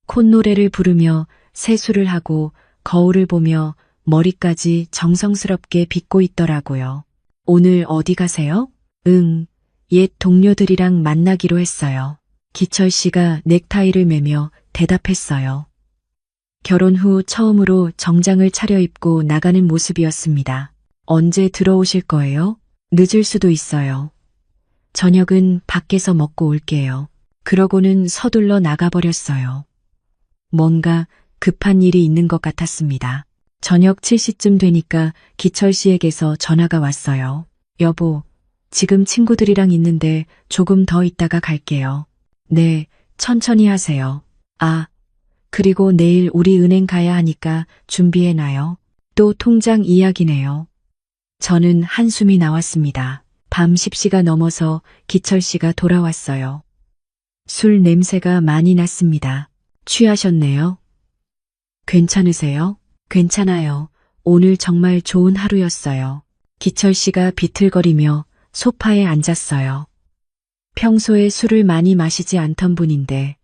콧노래를 부르며 세수를 하고 거울을 보며 머리까지 정성스럽게 빗고 있더라고요. 오늘 어디 가세요? 옛 동료들이랑 만나기로 했어요. 기철 씨가 넥타이를 매며 대답했어요. 결혼 후 처음으로 정장을 차려입고 나가는 모습이었습니다. 언제 들어오실 거예요? 늦을 수도 있어요. 저녁은 밖에서 먹고 올게요. 그러고는 서둘러 나가버렸어요. 뭔가 급한 일이 있는 것 같았습니다. 저녁 7시쯤 되니까 기철 씨에게서 전화가 왔어요. 여보, 지금 친구들이랑 있는데 조금 더 있다가 갈게요. 네, 천천히 하세요. 아, 그리고 내일 우리 은행 가야 하니까 준비해놔요. 또 통장 이야기네요. 저는 한숨이 나왔습니다. 밤 10시가 넘어서 기철 씨가 돌아왔어요. 술 냄새가 많이 났습니다. 취하셨네요. 괜찮으세요? 괜찮아요. 오늘 정말 좋은 하루였어요. 기철 씨가 비틀거리며 소파에 앉았어요. 평소에 술을 많이 마시지 않던 분인데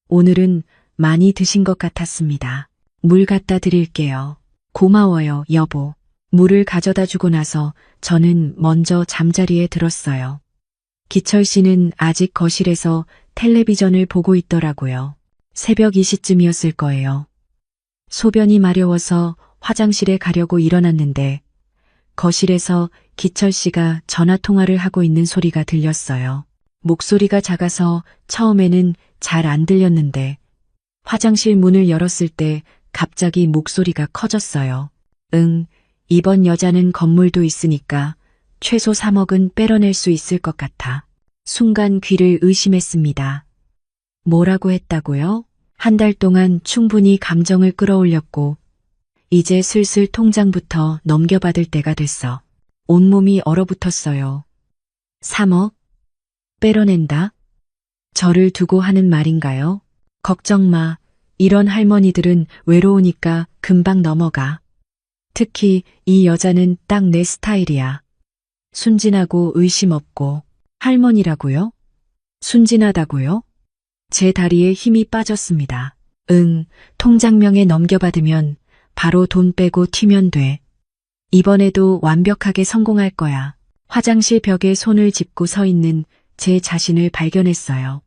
오늘은 많이 드신 것 같았습니다. 물 갖다 드릴게요. 고마워요, 여보. 물을 가져다 주고 나서 저는 먼저 잠자리에 들었어요. 기철 씨는 아직 거실에서 텔레비전을 보고 있더라고요. 새벽 2시쯤이었을 거예요. 소변이 마려워서 화장실에 가려고 일어났는데 거실에서 기철 씨가 전화 통화를 하고 있는 소리가 들렸어요. 목소리가 작아서 처음에는 잘 안 들렸는데 화장실 문을 열었을 때 갑자기 목소리가 커졌어요. 이번 여자는 건물도 있으니까 최소 3억은 빼뤄낼 수 있을 것 같아. 순간 귀를 의심했습니다. 뭐라고 했다고요? 한 달 동안 충분히 감정을 끌어올렸고 이제 슬슬 통장부터 넘겨받을 때가 됐어. 온몸이 얼어붙었어요. 3억? 빼뤄낸다? 저를 두고 하는 말인가요? 걱정 마. 이런 할머니들은 외로우니까 금방 넘어가. 특히 이 여자는 딱 내 스타일이야. 순진하고 의심 없고. 할머니라고요? 순진하다고요? 제 다리에 힘이 빠졌습니다. 통장명에 넘겨받으면 바로 돈 빼고 튀면 돼. 이번에도 완벽하게 성공할 거야. 화장실 벽에 손을 짚고 서 있는 제 자신을 발견했어요.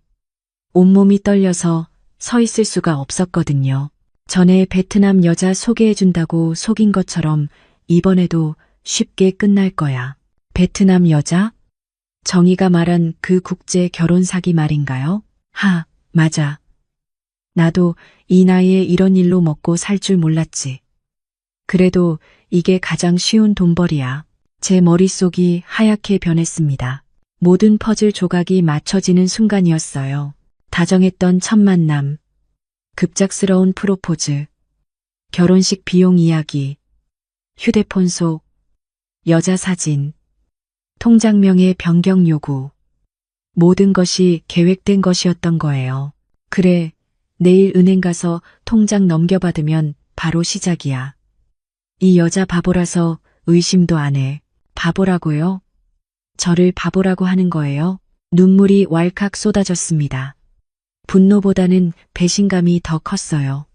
온몸이 떨려서 서 있을 수가 없었거든요. 전에 베트남 여자 소개해준다고 속인 것처럼 이번에도 쉽게 끝날 거야. 베트남 여자? 정희가 말한 그 국제 결혼 사기 말인가요? 맞아. 나도 이 나이에 이런 일로 먹고 살 줄 몰랐지. 그래도 이게 가장 쉬운 돈벌이야. 제 머릿속이 하얗게 변했습니다. 모든 퍼즐 조각이 맞춰지는 순간이었어요. 다정했던 첫 만남, 급작스러운 프로포즈, 결혼식 비용 이야기, 휴대폰 속 여자 사진, 통장명의 변경 요구. 모든 것이 계획된 것이었던 거예요. 그래, 내일 은행 가서 통장 넘겨받으면 바로 시작이야. 이 여자 바보라서 의심도 안 해. 바보라고요? 저를 바보라고 하는 거예요? 눈물이 왈칵 쏟아졌습니다. 분노보다는 배신감이 더 컸어요.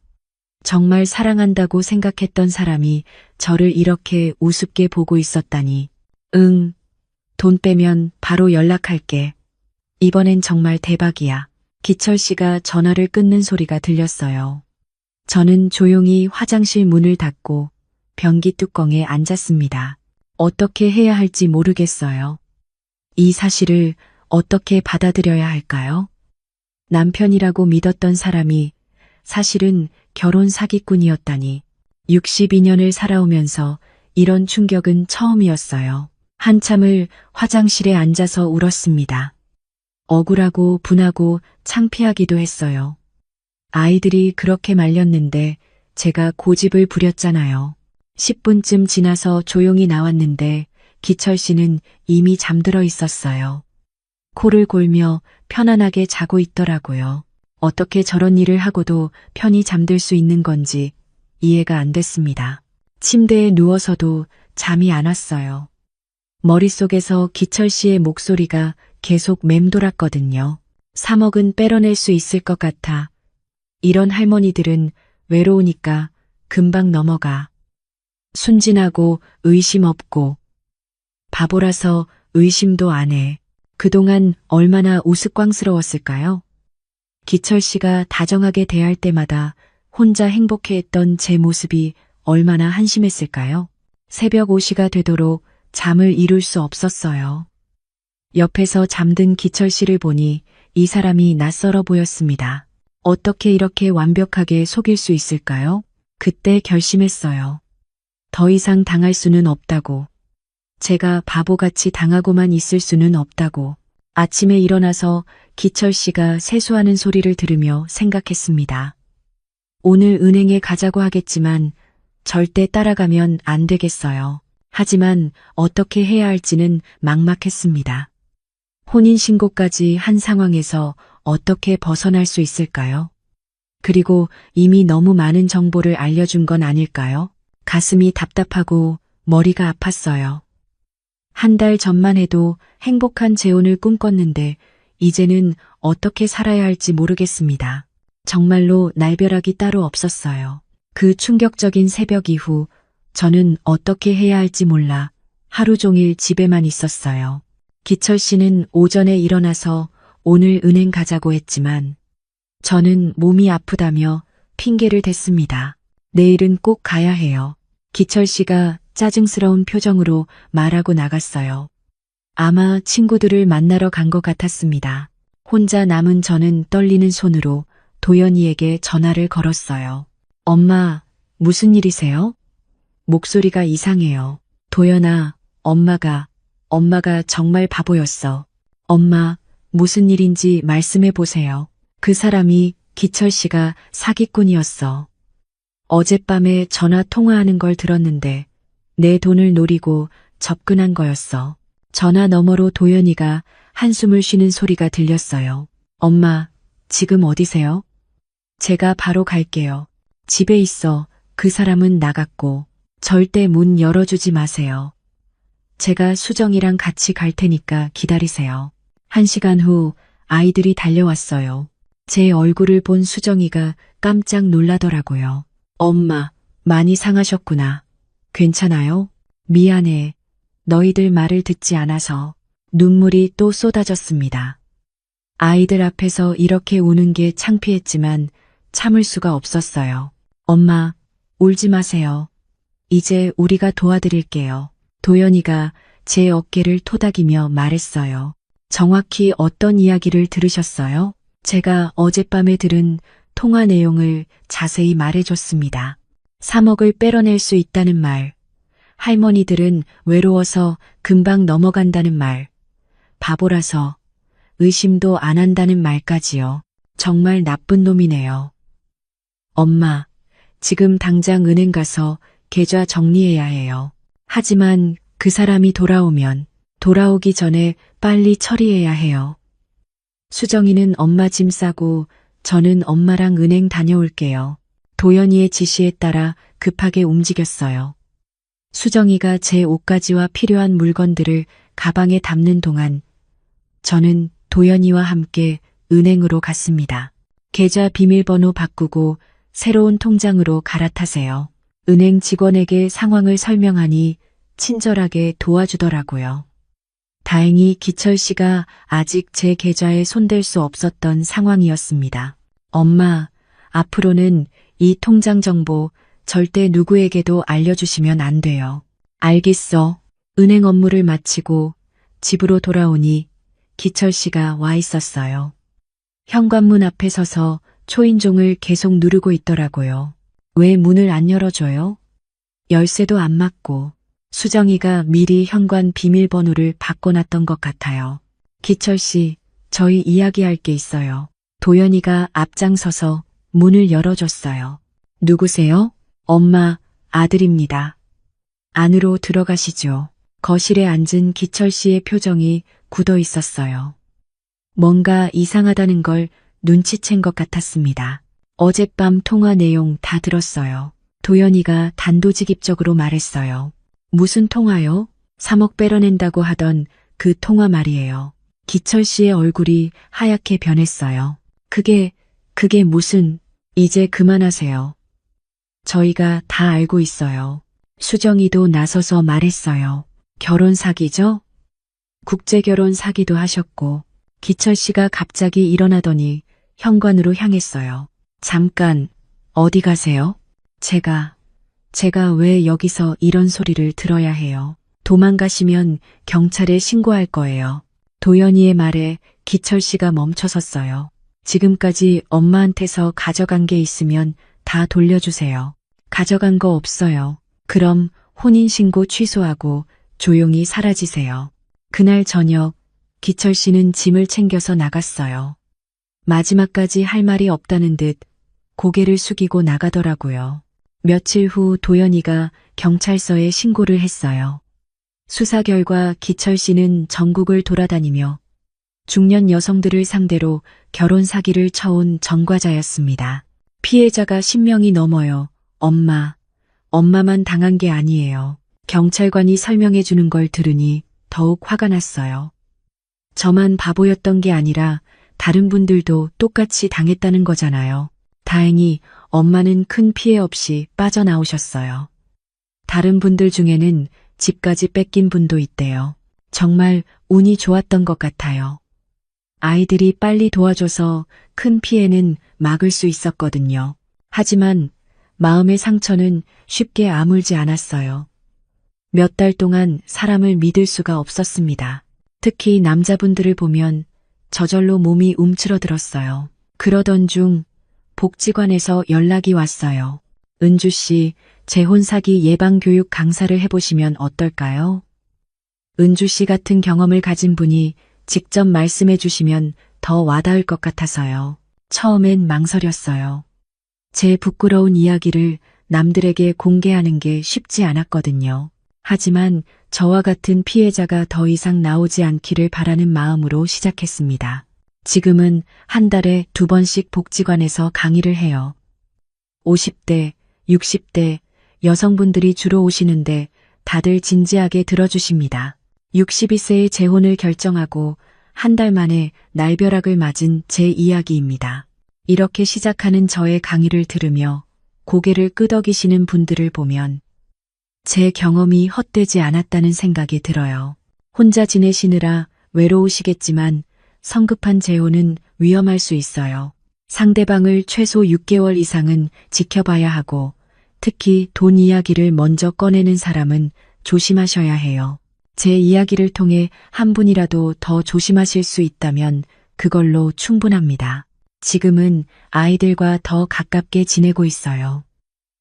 정말 사랑한다고 생각했던 사람이 저를 이렇게 우습게 보고 있었다니. 돈 빼면 바로 연락할게. 이번엔 정말 대박이야. 기철 씨가 전화를 끊는 소리가 들렸어요. 저는 조용히 화장실 문을 닫고 변기 뚜껑에 앉았습니다. 어떻게 해야 할지 모르겠어요. 이 사실을 어떻게 받아들여야 할까요? 남편이라고 믿었던 사람이 사실은 결혼 사기꾼이었다니. 62년을 살아오면서 이런 충격은 처음이었어요. 한참을 화장실에 앉아서 울었습니다. 억울하고 분하고 창피하기도 했어요. 아이들이 그렇게 말렸는데 제가 고집을 부렸잖아요. 10분쯤 지나서 조용히 나왔는데 기철 씨는 이미 잠들어 있었어요. 코를 골며 편안하게 자고 있더라고요. 어떻게 저런 일을 하고도 편히 잠들 수 있는 건지 이해가 안 됐습니다. 침대에 누워서도 잠이 안 왔어요. 머릿속에서 기철 씨의 목소리가 계속 맴돌았거든요. 3억은 빼뤄낼 수 있을 것 같아. 이런 할머니들은 외로우니까 금방 넘어가. 순진하고 의심 없고 바보라서 의심도 안 해. 그동안 얼마나 우스꽝스러웠을까요? 기철 씨가 다정하게 대할 때마다 혼자 행복해했던 제 모습이 얼마나 한심했을까요? 새벽 5시가 되도록 잠을 이룰 수 없었어요. 옆에서 잠든 기철 씨를 보니 이 사람이 낯설어 보였습니다. 어떻게 이렇게 완벽하게 속일 수 있을까요? 그때 결심했어요. 더 이상 당할 수는 없다고. 제가 바보같이 당하고만 있을 수는 없다고. 아침에 일어나서 기철 씨가 세수하는 소리를 들으며 생각했습니다. 오늘 은행에 가자고 하겠지만 절대 따라가면 안 되겠어요. 하지만 어떻게 해야 할지는 막막했습니다. 혼인신고까지 한 상황에서 어떻게 벗어날 수 있을까요? 그리고 이미 너무 많은 정보를 알려준 건 아닐까요? 가슴이 답답하고 머리가 아팠어요. 한 달 전만 해도 행복한 재혼을 꿈꿨는데 이제는 어떻게 살아야 할지 모르겠습니다. 정말로 날벼락이 따로 없었어요. 그 충격적인 새벽 이후 저는 어떻게 해야 할지 몰라 하루 종일 집에만 있었어요. 기철 씨는 오전에 일어나서 오늘 은행 가자고 했지만 저는 몸이 아프다며 핑계를 댔습니다. 내일은 꼭 가야 해요. 기철 씨가 짜증스러운 표정으로 말하고 나갔어요. 아마 친구들을 만나러 간 것 같았습니다. 혼자 남은 저는 떨리는 손으로 도연이에게 전화를 걸었어요. 엄마, 무슨 일이세요? 목소리가 이상해요. 도연아, 엄마가 정말 바보였어. 엄마, 무슨 일인지 말씀해 보세요. 그 사람이 기철 씨가 사기꾼이었어. 어젯밤에 전화 통화하는 걸 들었는데 내 돈을 노리고 접근한 거였어. 전화 너머로 도연이가 한숨을 쉬는 소리가 들렸어요. 엄마, 지금 어디세요? 제가 바로 갈게요. 집에 있어. 그 사람은 나갔고 절대 문 열어주지 마세요. 제가 수정이랑 같이 갈 테니까 기다리세요. 1시간 후 아이들이 달려왔어요. 제 얼굴을 본 수정이가 깜짝 놀라더라고요. 엄마, 많이 상하셨구나. 괜찮아요? 미안해. 너희들 말을 듣지 않아서. 눈물이 또 쏟아졌습니다. 아이들 앞에서 이렇게 우는 게 창피했지만 참을 수가 없었어요. 엄마, 울지 마세요. 이제 우리가 도와드릴게요. 도연이가 제 어깨를 토닥이며 말했어요. 정확히 어떤 이야기를 들으셨어요? 제가 어젯밤에 들은 통화 내용을 자세히 말해줬습니다. 3억을 빼뤄낼 수 있다는 말, 할머니들은 외로워서 금방 넘어간다는 말, 바보라서 의심도 안 한다는 말까지요. 정말 나쁜 놈이네요. 엄마, 지금 당장 은행 가서 계좌 정리해야 해요. 하지만 그 사람이 돌아오기 전에 빨리 처리해야 해요. 수정이는 엄마 짐 싸고 저는 엄마랑 은행 다녀올게요. 도연이의 지시에 따라 급하게 움직였어요. 수정이가 제 옷가지와 필요한 물건들을 가방에 담는 동안 저는 도연이와 함께 은행으로 갔습니다. 계좌 비밀번호 바꾸고 새로운 통장으로 갈아타세요. 은행 직원에게 상황을 설명하니 친절하게 도와주더라고요. 다행히 기철 씨가 아직 제 계좌에 손댈 수 없었던 상황이었습니다. 엄마, 앞으로는 이 통장 정보 절대 누구에게도 알려주시면 안 돼요. 알겠어. 은행 업무를 마치고 집으로 돌아오니 기철 씨가 와 있었어요. 현관문 앞에 서서 초인종을 계속 누르고 있더라고요. 왜 문을 안 열어줘요? 열쇠도 안 맞고. 수정이가 미리 현관 비밀번호를 바꿔놨던 것 같아요. 기철 씨, 저희 이야기할 게 있어요. 도연이가 앞장서서 문을 열어줬어요. 누구세요? 엄마, 아들입니다. 안으로 들어가시죠. 거실에 앉은 기철 씨의 표정이 굳어 있었어요. 뭔가 이상하다는 걸 눈치챈 것 같았습니다. 어젯밤 통화 내용 다 들었어요. 도연이가 단도직입적으로 말했어요. 무슨 통화요? 3억 빼뤄낸다고 하던 그 통화 말이에요. 기철 씨의 얼굴이 하얗게 변했어요. 그게 무슨, 이제 그만하세요. 저희가 다 알고 있어요. 수정이도 나서서 말했어요. 결혼 사기죠? 국제결혼 사기도 하셨고, 기철 씨가 갑자기 일어나더니 현관으로 향했어요. 잠깐, 어디 가세요? 제가 왜 여기서 이런 소리를 들어야 해요? 도망가시면 경찰에 신고할 거예요. 도연이의 말에 기철 씨가 멈춰섰어요. 지금까지 엄마한테서 가져간 게 있으면 다 돌려주세요. 가져간 거 없어요. 그럼 혼인신고 취소하고 조용히 사라지세요. 그날 저녁 기철 씨는 짐을 챙겨서 나갔어요. 마지막까지 할 말이 없다는 듯 고개를 숙이고 나가더라고요. 며칠 후 도연이가 경찰서에 신고를 했어요. 수사 결과 기철 씨는 전국을 돌아다니며 중년 여성들을 상대로 결혼 사기를 쳐온 전과자였습니다. 피해자가 10명이 넘어요. 엄마만 당한 게 아니에요. 경찰관이 설명해 주는 걸 들으니 더욱 화가 났어요. 저만 바보였던 게 아니라 다른 분들도 똑같이 당했다는 거잖아요. 다행히 엄마는 큰 피해 없이 빠져나오셨어요. 다른 분들 중에는 집까지 뺏긴 분도 있대요. 정말 운이 좋았던 것 같아요. 아이들이 빨리 도와줘서 큰 피해는 막을 수 있었거든요. 하지만 마음의 상처는 쉽게 아물지 않았어요. 몇 달 동안 사람을 믿을 수가 없었습니다. 특히 남자분들을 보면 저절로 몸이 움츠러들었어요. 그러던 중 복지관에서 연락이 왔어요. 은주 씨, 재혼사기 예방교육 강사를 해보시면 어떨까요? 은주 씨 같은 경험을 가진 분이 직접 말씀해 주시면 더 와닿을 것 같아서요. 처음엔 망설였어요. 제 부끄러운 이야기를 남들에게 공개하는 게 쉽지 않았거든요. 하지만 저와 같은 피해자가 더 이상 나오지 않기를 바라는 마음으로 시작했습니다. 지금은 한 달에 2번씩 복지관에서 강의를 해요. 50대, 60대 여성분들이 주로 오시는데 다들 진지하게 들어주십니다. 62세의 재혼을 결정하고 한 달 만에 날벼락을 맞은 제 이야기입니다. 이렇게 시작하는 저의 강의를 들으며 고개를 끄덕이시는 분들을 보면 제 경험이 헛되지 않았다는 생각이 들어요. 혼자 지내시느라 외로우시겠지만 성급한 재혼은 위험할 수 있어요. 상대방을 최소 6개월 이상은 지켜봐야 하고 특히 돈 이야기를 먼저 꺼내는 사람은 조심하셔야 해요. 제 이야기를 통해 한 분이라도 더 조심하실 수 있다면 그걸로 충분합니다. 지금은 아이들과 더 가깝게 지내고 있어요.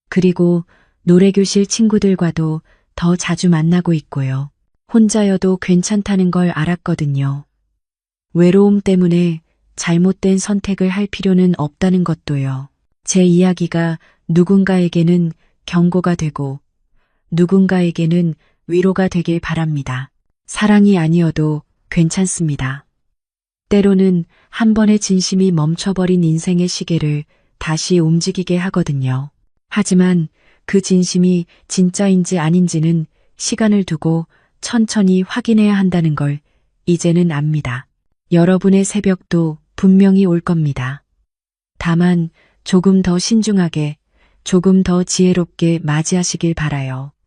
그리고 노래교실 친구들과도 더 자주 만나고 있고요. 혼자여도 괜찮다는 걸 알았거든요. 외로움 때문에 잘못된 선택을 할 필요는 없다는 것도요. 제 이야기가 누군가에게는 경고가 되고 누군가에게는 위로가 되길 바랍니다. 사랑이 아니어도 괜찮습니다. 때로는 한 번의 진심이 멈춰버린 인생의 시계를 다시 움직이게 하거든요. 하지만 그 진심이 진짜인지 아닌지는 시간을 두고 천천히 확인해야 한다는 걸 이제는 압니다. 여러분의 새벽도 분명히 올 겁니다. 다만 조금 더 신중하게, 조금 더 지혜롭게 맞이하시길 바라요.